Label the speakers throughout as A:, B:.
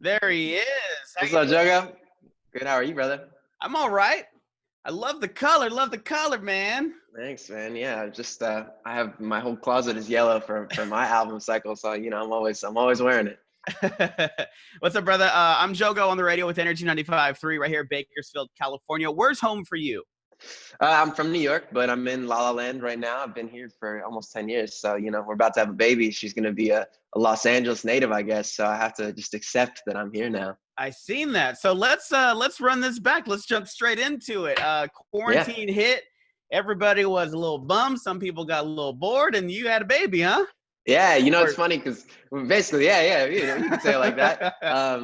A: There he is. How
B: What's
A: you
B: up,
A: doing?
B: JoGo? Good. How are you, brother?
A: I'm all right. I love the color. Love the color, man.
B: Thanks, man. Yeah, just I have my whole closet is yellow for my album cycle, so I'm always wearing it.
A: What's up, brother? I'm JoGo on the radio with Energy 95.3 right here in Bakersfield, California. Where's home for you?
B: I'm from New York, but I'm in La La Land right now. I've been here for almost 10 years, so we're about to have a baby. She's gonna be a Los Angeles native, I guess. So I have to just accept that I'm here now.
A: I seen that. So let's run this back. Let's jump straight into it.
B: Yeah.
A: Quarantine hit. Everybody was a little bummed. Some people got a little bored, and you had a baby, huh?
B: Yeah, it's
A: Or
B: funny because basically, yeah, you can say it like that.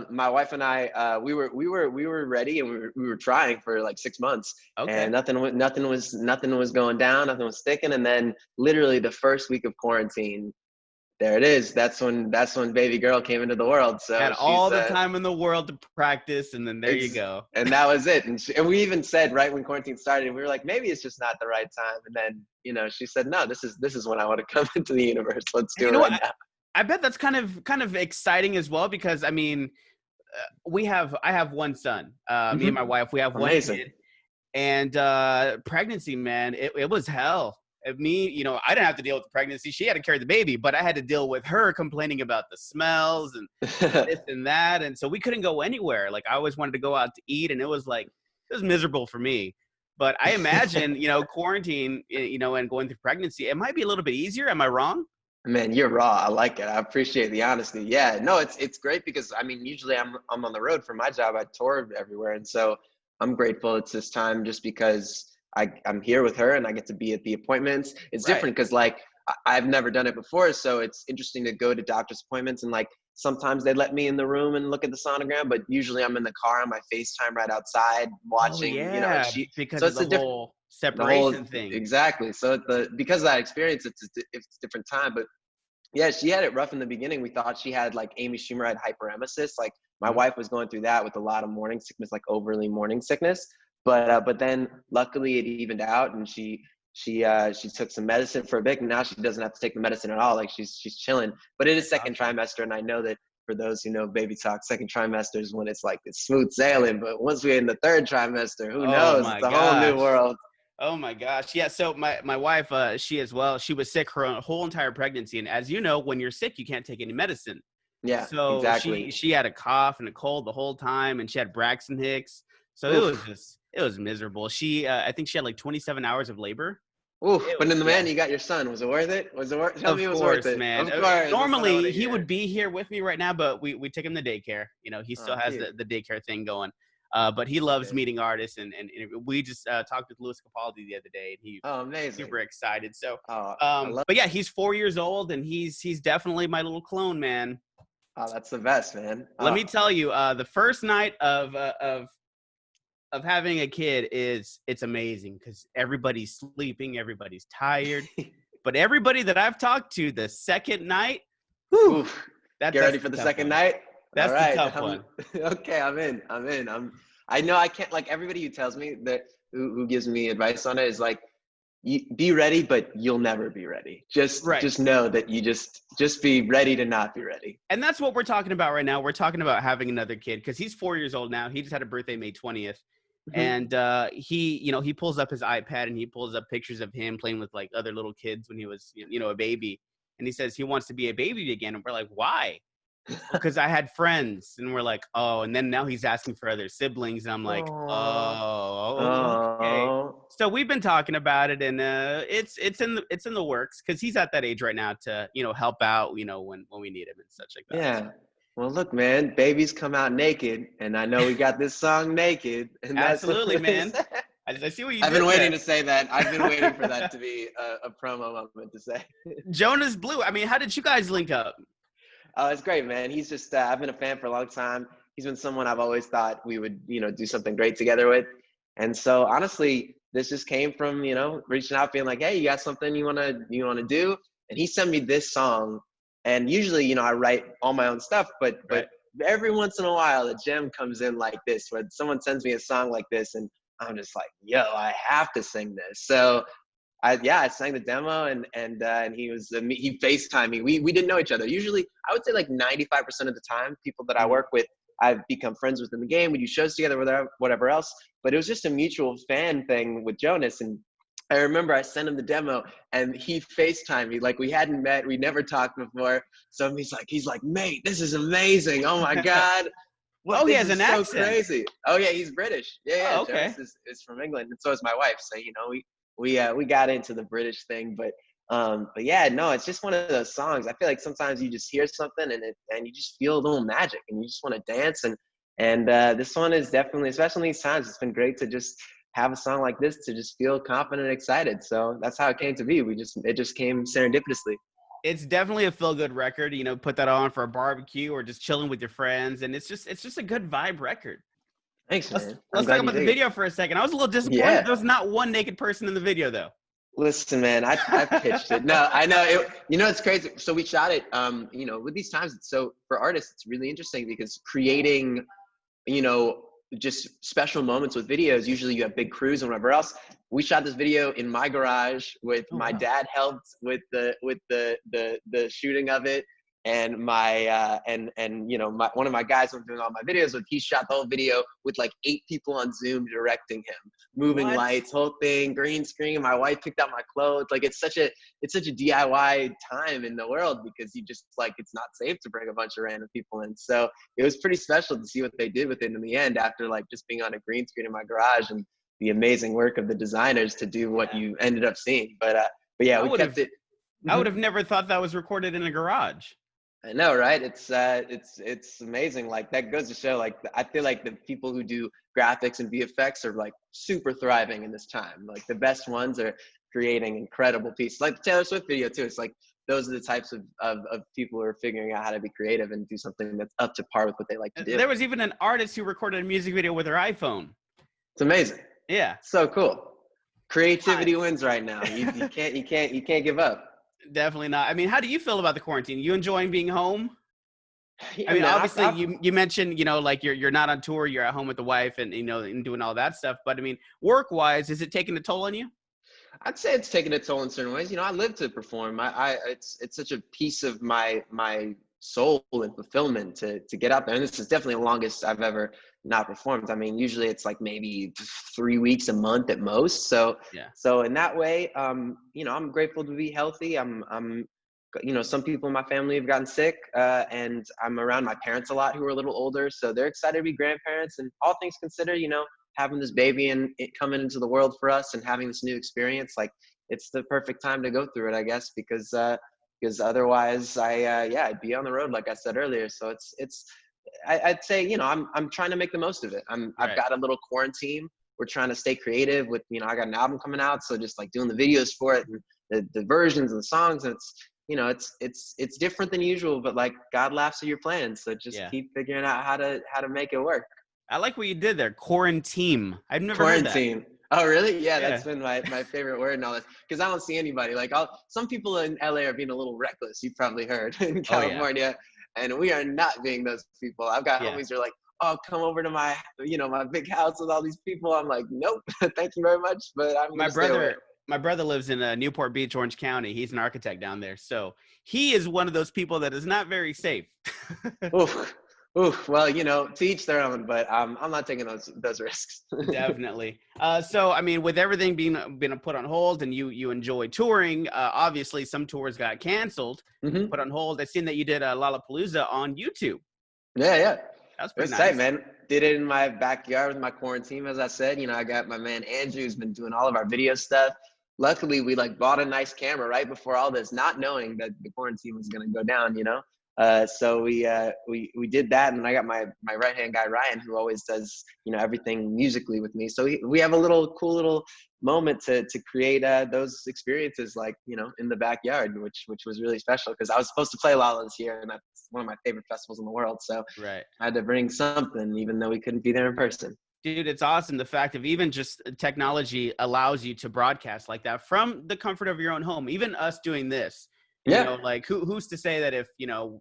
B: My wife and I, we were ready, and we were trying for like 6 months,
A: okay.
B: and nothing was going down, nothing was sticking, and then literally the first week of quarantine, there it is. That's when baby girl came into the world. So
A: Had all
B: she's
A: the time in the world to practice, and then there you go.
B: and that was it. And we even said right when quarantine started, we were like, maybe it's just not the right time. And then she said, no, this is when I want to come into the universe. Let's do
A: You
B: it
A: know
B: right
A: what?
B: now.
A: I bet that's kind of exciting as well because I mean, I have one son. Me and my
B: Hmm.
A: wife, we have one
B: Amazing.
A: kid, and pregnancy, man, it was hell. Me, I didn't have to deal with the pregnancy. She had to carry the baby, but I had to deal with her complaining about the smells and this and that, and so we couldn't go anywhere. Like I always wanted to go out to eat, and it was miserable for me. But I imagine, quarantine, and going through pregnancy, it might be a little bit easier. Am I wrong?
B: Man, you're raw. I like it. I appreciate the honesty. Yeah, no, it's great because I mean, usually I'm on the road for my job. I tour everywhere, and so I'm grateful it's this time just because I'm here with her and I get to be at the appointments. It's
A: Right.
B: different because like I've never done it before, so it's interesting to go to doctor's appointments and like sometimes they let me in the room and look at the sonogram, but usually I'm in the car on my FaceTime right outside
A: Oh
B: watching.
A: yeah,
B: She
A: because
B: so
A: of
B: it's
A: the
B: a different
A: whole
B: the whole
A: separation thing.
B: exactly. So because of that experience, it's a different time, but yeah, she had it rough in the beginning. We thought she had like Amy Schumer had hyperemesis. Like my
A: Mhm.
B: wife was going through that with a lot of morning sickness, like overly morning sickness. But then luckily it evened out, and she took some medicine for a bit, and now she doesn't have to take the medicine at all. Like she's chilling. But it is
A: That's
B: second
A: awesome.
B: trimester, and I know that for those who know baby talk, second trimester is when it's like it's smooth sailing. But once we're in the third trimester, who
A: Oh
B: knows?
A: my
B: It's a whole new
A: gosh.
B: world.
A: Oh my gosh. Yeah. So my wife, she as well, she was sick her whole entire pregnancy. And as you know, when you're sick, you can't take any medicine.
B: Yeah,
A: So
B: exactly.
A: she had a cough and a cold the whole time, and she had Braxton Hicks. So
B: Oof.
A: it was miserable. I think she had like 27 hours of labor.
B: Oof,
A: It
B: but
A: was,
B: in the
A: yeah.
B: man, you got your son. Was it worth it? Was it worth? Tell me
A: Of
B: it was worth
A: course,
B: it.
A: man.
B: Of course, that's what I want
A: Normally
B: to
A: he
B: hear.
A: would be here with me right now, but we took him to daycare. He still
B: Oh,
A: has
B: cute.
A: the daycare thing going. But he loves
B: Okay.
A: meeting artists, and we just talked with Louis Capaldi the other day, and he
B: Oh,
A: was super
B: amazing.
A: excited. So,
B: Oh, I love.
A: but yeah, he's 4 years old, and he's definitely my little clone, man.
B: Oh, that's the best, man.
A: Let
B: Oh,
A: me tell you, the first night of having a kid it's amazing because everybody's sleeping, everybody's tired, but everybody that I've talked to the second night, whew,
B: oof. Get
A: that's
B: ready
A: the
B: for the
A: tough
B: second
A: one.
B: night. All
A: That's the
B: right.
A: tough one.
B: Okay. I'm in. I'm in. I know I can't like everybody who tells me that who gives me advice on it is like be ready, but you'll never be ready.
A: Right.
B: Just know that you just be ready to not be ready.
A: And that's what we're talking about right now. We're talking about having another kid because he's 4 years old now. He just had a birthday May 20th.
B: Hmm.
A: And he pulls up his iPad and he pulls up pictures of him playing with like other little kids when he was a baby. And he says he wants to be a baby again. And we're like, why? Because I had friends, and we're like, oh, and then now he's asking for other siblings, and I'm like,
B: Aww.
A: oh, okay.
B: Oh.
A: So we've been talking about it, and it's in the works because he's at that age right now to help out, when we need him and such like that. So,
B: Yeah. Well, look, man, babies come out naked, and I know we got this song naked, and that's what
A: absolutely,
B: it is.
A: man. I see what you
B: I've been
A: did
B: waiting
A: there.
B: to say that. I've been waiting for that to be a promo moment to say.
A: Jonas Blue. I mean, how did you guys link up?
B: Oh, it's great, man. He's just, I've been a fan for a long time. He's been someone I've always thought we would, do something great together with. And so honestly, this just came from, reaching out, being like, hey, you got something you wanna do? And he sent me this song. And usually, I write all my own stuff, but
A: Right.
B: every once in a while, a gem comes in like this, where someone sends me a song like this, and I'm just like, yo, I have to sing this. So I sang the demo, and he FaceTimed me. We didn't know each other. Usually, I would say like 95% of the time, people that I
A: Mhm.
B: work with, I've become friends with in the game. We do shows together, whatever else. But it was just a mutual fan thing with Jonas. And I remember I sent him the demo and he FaceTimed me. Like we hadn't met, we never talked before. So he's like, mate, this is amazing. Oh my God. What,
A: Oh, he
B: this
A: has
B: is
A: an
B: so
A: accent.
B: crazy. Oh yeah, he's British. Yeah,
A: Oh,
B: Jonas
A: okay.
B: is from England, and so is my wife. So we got into the British thing, but yeah, no, it's just one of those songs. I feel like sometimes you just hear something and you just feel a little magic, and you just want to dance. And this one is definitely, especially in these times, it's been great to just have a song like this to just feel confident and excited. So that's how it came to be. It just came serendipitously.
A: It's definitely a feel good record. Put that on for a barbecue or just chilling with your friends, and it's just a good vibe record.
B: Thanks,
A: Let's
B: man. I'm
A: let's talk
B: glad you
A: about the
B: dig it.
A: video for a second. I was a little disappointed.
B: Yeah.
A: There was not one naked person in the video, though.
B: Listen, man, I pitched it. No, I know it. It's crazy. So we shot it. With these times, so for artists, it's really interesting because creating, you know, just special moments with videos. Usually, you have big crews and whatever else. We shot this video in my garage with
A: Oh
B: my
A: wow.
B: dad helped with the shooting of it, and my one of my guys I'm doing all my videos with, he shot the whole video with like 8 people on Zoom directing him, moving
A: What?
B: lights, whole thing, green screen. My wife picked out my clothes. Like it's such a DIY time in the world because you just like it's not safe to bring a bunch of random people in. So it was pretty special to see what they did with it in the end after like just being on a green screen in my garage and the amazing work of the designers to do what
A: Yeah.
B: you ended up seeing. But yeah,
A: I
B: we
A: would
B: kept
A: have
B: it.
A: I would have never thought that was recorded in a garage.
B: I know, right? It's amazing. Like that goes to show. Like I feel like the people who do graphics and VFX are like super thriving in this time. Like the best ones are creating incredible pieces. Like the Taylor Swift video too. It's like those are the types of people who are figuring out how to be creative and do something that's up to par with what they like to do.
A: There was even an artist who recorded a music video with her iPhone.
B: It's amazing.
A: Yeah.
B: So cool. Creativity
A: Times.
B: wins right now. You can't give up.
A: Definitely not. I mean, how do you feel about the quarantine? You enjoying being home? I
B: Yeah,
A: mean,
B: man.
A: obviously you mentioned, like you're not on tour, you're at home with the wife and and doing all that stuff. But I mean, work-wise, is it taking a toll on you?
B: I'd say it's taken a toll in certain ways. I live to perform. It's such a piece of my soul and fulfillment to get out there. And this is definitely the longest I've ever not performed. I mean, usually it's like maybe 3 weeks, a month at most. So
A: Yeah.
B: so in that way, I'm grateful to be healthy. Some people in my family have gotten sick, and I'm around my parents a lot who are a little older, so they're excited to be grandparents. And all things considered, having this baby and it coming into the world for us and having this new experience, like it's the perfect time to go through it, I guess, because otherwise I'd be on the road like I said earlier. So I'd say I'm trying to make the most of it. I've
A: Right.
B: got a little quarantine. We're trying to stay creative with I got an album coming out, so just like doing the videos for it and the versions and the songs, and it's different than usual, but like God laughs at your plans, so just
A: Yeah.
B: keep figuring out how to make it work.
A: I like what you did there. Quarantine. I've never heard that.
B: Quarantine. Oh, really? Yeah,
A: Yeah.
B: that's been my favorite word and all this because I don't see anybody. Like, some people in LA are being a little reckless. You've probably heard in
A: Oh yeah.
B: California, and we are not being those people. I've got
A: Yeah.
B: homies who are like, "Oh, come over to my big house with all these people." I'm like, "Nope, thank you very much, but I'm
A: My
B: gonna stay away."
A: brother, my brother lives in Newport Beach, Orange County. He's an architect down there. So he is one of those people that is not very safe.
B: Oof, oof. Well, to each their own, but I'm not taking those risks.
A: Definitely. So I mean, with everything being put on hold, and you enjoy touring, obviously some tours got canceled,
B: Hmm.
A: put on hold. I've seen that you did Lollapalooza on YouTube.
B: Yeah.
A: That was
B: It
A: pretty
B: was tight,
A: nice.
B: man. Did it in my backyard with my quarantine, as I said. I got my man Andrew who's been doing all of our video stuff. Luckily, we like bought a nice camera right before all this, not knowing that the quarantine was gonna go down. So we did that, and I got my right hand guy Ryan, who always does everything musically with me. So we have a cool little moment to create those experiences, like in the backyard, which was really special because I was supposed to play Lala this year, and that's one of my favorite festivals in the world. So
A: Right.
B: I had to bring something, even though we couldn't be there in person.
A: Dude, it's awesome. The fact of even just technology allows you to broadcast like that from the comfort of your own home. Even us doing this,
B: Yeah,
A: like who's to say that if,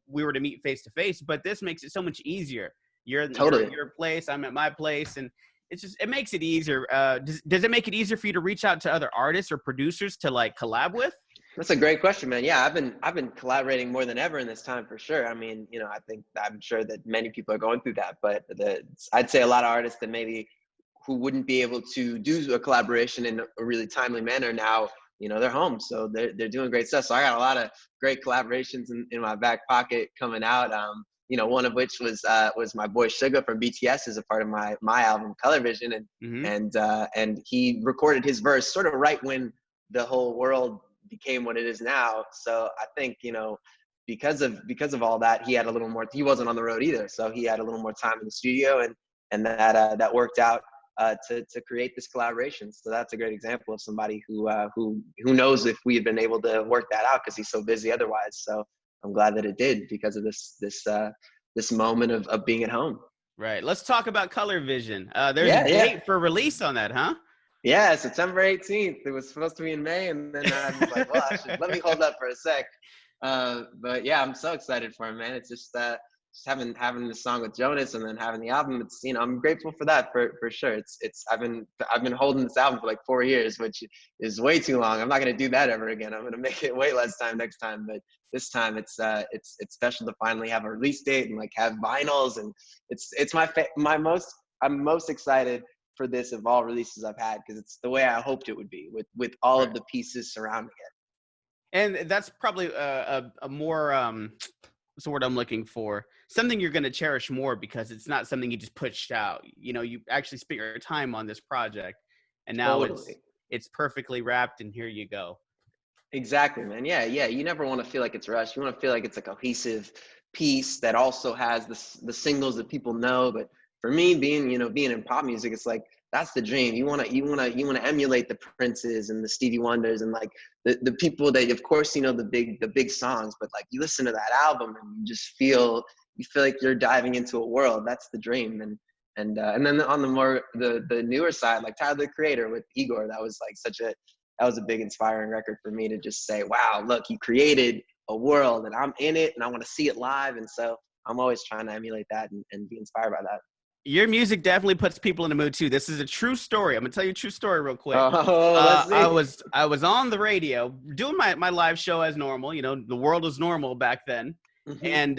A: we were to meet face to face, but this makes it so much easier. You're
B: totally.
A: at your place, I'm at my place. And it makes it easier. Does it make it easier for you to reach out to other artists or producers to like collab with?
B: That's a great question, man. Yeah, I've been collaborating more than ever in this time for sure. I mean, I'm sure that many people are going through that, but I'd say a lot of artists that maybe who wouldn't be able to do a collaboration in a really timely manner now, they're home, so they're doing great stuff. So I got a lot of great collaborations in my back pocket coming out. One of which was my boy Suga from BTS as a part of my album Color Vision,
A: Hmm.
B: and he recorded his verse sort of right when the whole world became what it is now. So I think, because of all that, he had a little more. He wasn't on the road either, so he had a little more time in the studio, and that worked out to create this collaboration. So that's a great example of somebody who knows if we had been able to work that out because he's so busy otherwise. So I'm glad that it did because of this moment of being at home.
A: Right. Let's talk about Color Vision. There's a
B: Yeah.
A: date for release on that, huh?
B: Yeah, September 18th. It was supposed to be in May, and then I was like, well, let me hold up for a sec. But yeah, I'm so excited for him, man. It's just having the song with Jonas and then having the album. It's, I'm grateful for that for sure. I've been holding this album for like 4 years, which is way too long. I'm not gonna do that ever again. I'm gonna make it way less time next time. But this time it's special to finally have a release date and like have vinyls, and it's I'm most excited for this of all releases I've had because it's the way I hoped it would be with all
A: Right.
B: of the pieces surrounding it.
A: And that's probably a more what's the word I'm looking for? Something you're going to cherish more because it's not something you just pushed out. You actually spent your time on this project, and now
B: Totally.
A: it's perfectly wrapped, and here you go.
B: Exactly, man. Yeah, yeah. You never want to feel like it's rushed. You want to feel like it's a cohesive piece that also has the singles that people know. But for me, being in pop music, it's like that's the dream. You want to emulate the Princes and the Stevie Wonders and like the people that, of course, the big songs. But like you listen to that album and you feel like you're diving into a world. That's the dream. And then on the newer side, like Tyler the Creator with Igor, that was a big inspiring record for me to just say, wow, look, you created a world and I'm in it and I want to see it live. And so I'm always trying to emulate that and be inspired by that.
A: Your music definitely puts people in the mood too. This is a true story. I'm gonna tell you a true story real quick.
B: Oh, let's
A: I
B: see.
A: was I was on the radio doing my live show as normal. The world was normal back then,
B: Hmm.
A: and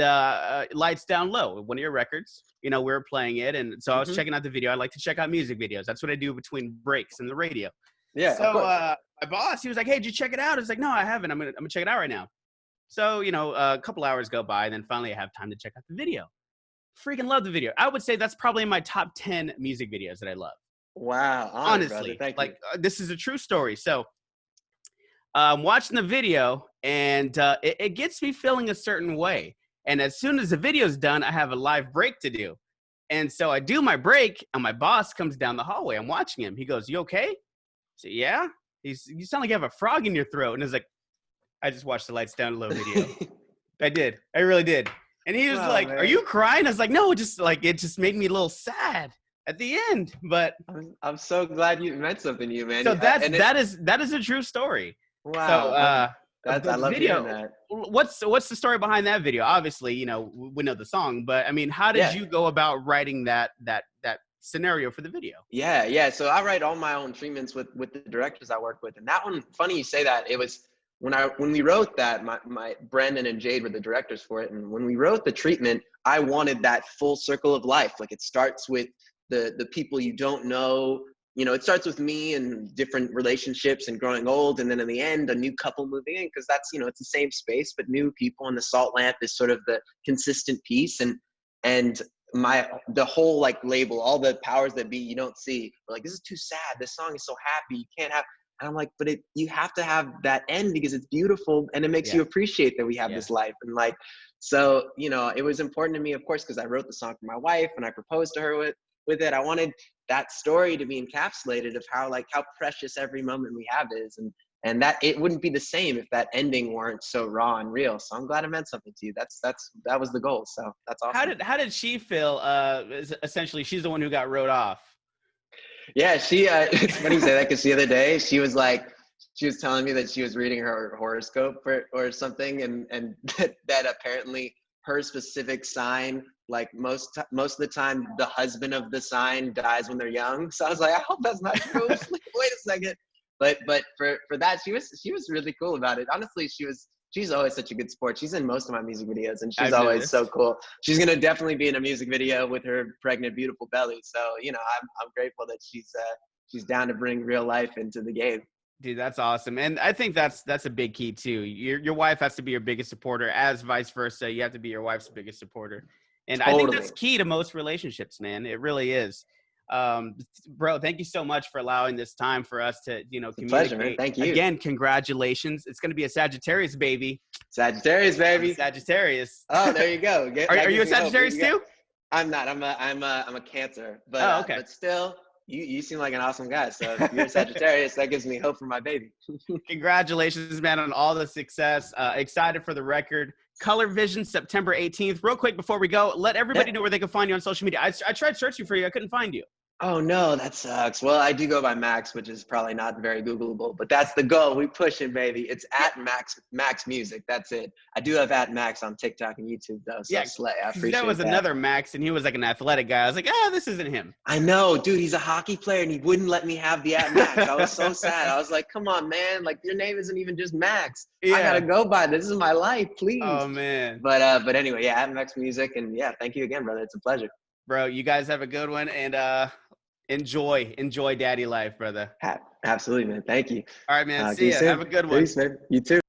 A: Lights Down Low, one of your records. We were playing it, and so I was
B: Hmm.
A: checking out the video. I like to check out music videos. That's what I do between breaks in the radio.
B: Yeah, of
A: So
B: course.
A: my boss, he was like, "Hey, did you check it out?" I was like, "No, I haven't. I'm gonna check it out right now." So a couple hours go by, and then finally I have time to check out the video. Freaking love the video. I would say that's probably in my top 10 music videos that I love.
B: Wow. Honored, brother.
A: Honestly,
B: Thank you.
A: like this is a true story. So I'm watching the video, and it gets me feeling a certain way. And as soon as the video's done, I have a live break to do. And so I do my break, and my boss comes down the hallway. I'm watching him. He goes, "You okay?" I say, "Yeah." You sound like you have a frog in your throat. And it's like, I just watched the Lights Down Low video. I did. I really did. And he was
B: Wow,
A: like, "Are
B: man.
A: you crying?" I was like, "No, just like it just made me a little sad at the end." But
B: I'm so glad you meant something to you, man.
A: so
B: And it,
A: that is a true story. So
B: wow. I
A: but the
B: love hearing
A: video,
B: that.
A: what's the story behind that video? Obviously, we know the song, but I mean, how did
B: Yeah.
A: you go about writing that scenario for the video?
B: Yeah, yeah. So I write all my own treatments with the directors I work with, and that one, funny you say that. It was when we wrote that, my Brandon and Jade were the directors for it, and when we wrote the treatment, I wanted that full circle of life. Like it starts with the people you don't know. It starts with me and different relationships and growing old, and then in the end, a new couple moving in because that's it's the same space but new people, and the salt lamp is sort of the consistent piece and the whole like label, all the powers that be you don't see, we're like, this is too sad, this song is so happy, you can't have. And I'm like, but you have to have that end because it's beautiful and it makes
A: Yeah,
B: you appreciate that we have
A: yeah.
B: this life. And like, so it was important to me, of course, because I wrote the song for my wife and I proposed to her with it. I wanted that story to be encapsulated of how precious every moment we have is, and that it wouldn't be the same if that ending weren't so raw and real. So I'm glad it meant something to you. That was the goal. So that's awesome.
A: How did she feel? Essentially, she's the one who got wrote off.
B: Yeah, she. It's funny you say that because the other day she was telling me that she was reading her horoscope or something, and that apparently her specific sign, like most of the time, the husband of the sign dies when they're young. So I was like, I hope that's not true. She's like, wait a second. But for that, she was really cool about it. Honestly, she's always such a good sport. She's in most of my music videos, and she's
A: I've
B: always so
A: noticed.
B: cool. She's gonna definitely be in a music video with her pregnant, beautiful belly. So I'm grateful that she's down to bring real life into the game.
A: Dude, that's awesome. And I think that's a big key too. Your wife has to be your biggest supporter, as vice versa. You have to be your wife's biggest supporter. And I think that's
B: Totally.
A: key to most relationships, man. It really is. Bro, thank you so much for allowing this time for us to,
B: It's a pleasure, man.
A: communicate.
B: Thank you.
A: Again, congratulations. It's going to be a Sagittarius baby.
B: Sagittarius,
A: I'm a
B: baby.
A: Sagittarius.
B: Oh, there you go.
A: Are you a Sagittarius too?
B: I'm not. I'm a Cancer,
A: Oh, okay.
B: but still, you seem like an awesome guy. So if you're a Sagittarius, that gives me hope for my baby.
A: Congratulations, man, on all the success. Excited for the record. Color Vision, September 18th. Real quick before we go, let everybody know where they can find you on social media. I tried searching for you. I couldn't find you.
B: Oh no, that sucks. Well, I do go by Max, which is probably not very Googleable, but that's the goal. We push it, baby. It's at Max Music. That's it. I do have at Max on TikTok and YouTube though, so
A: Yeah,
B: slay. I
A: 'cause there
B: appreciate
A: was
B: that.
A: another Max, and he was like an athletic guy. I was like, this isn't him.
B: I know, dude. He's a hockey player, and he wouldn't let me have the at Max. I was so sad. I was like, "Come on, man! Like your name isn't even just Max. I gotta
A: Yeah.
B: go by. This is my life, please."
A: Oh, man.
B: But anyway, yeah, at Max Music, and yeah, thank you again, brother. It's a pleasure.
A: Bro, you guys have a good one, and enjoy daddy life, brother.
B: Absolutely, man. Thank you.
A: All right, man.
B: See
A: See
B: you
A: ya.
B: soon.
A: Have a good one.
B: Peace, man. You too.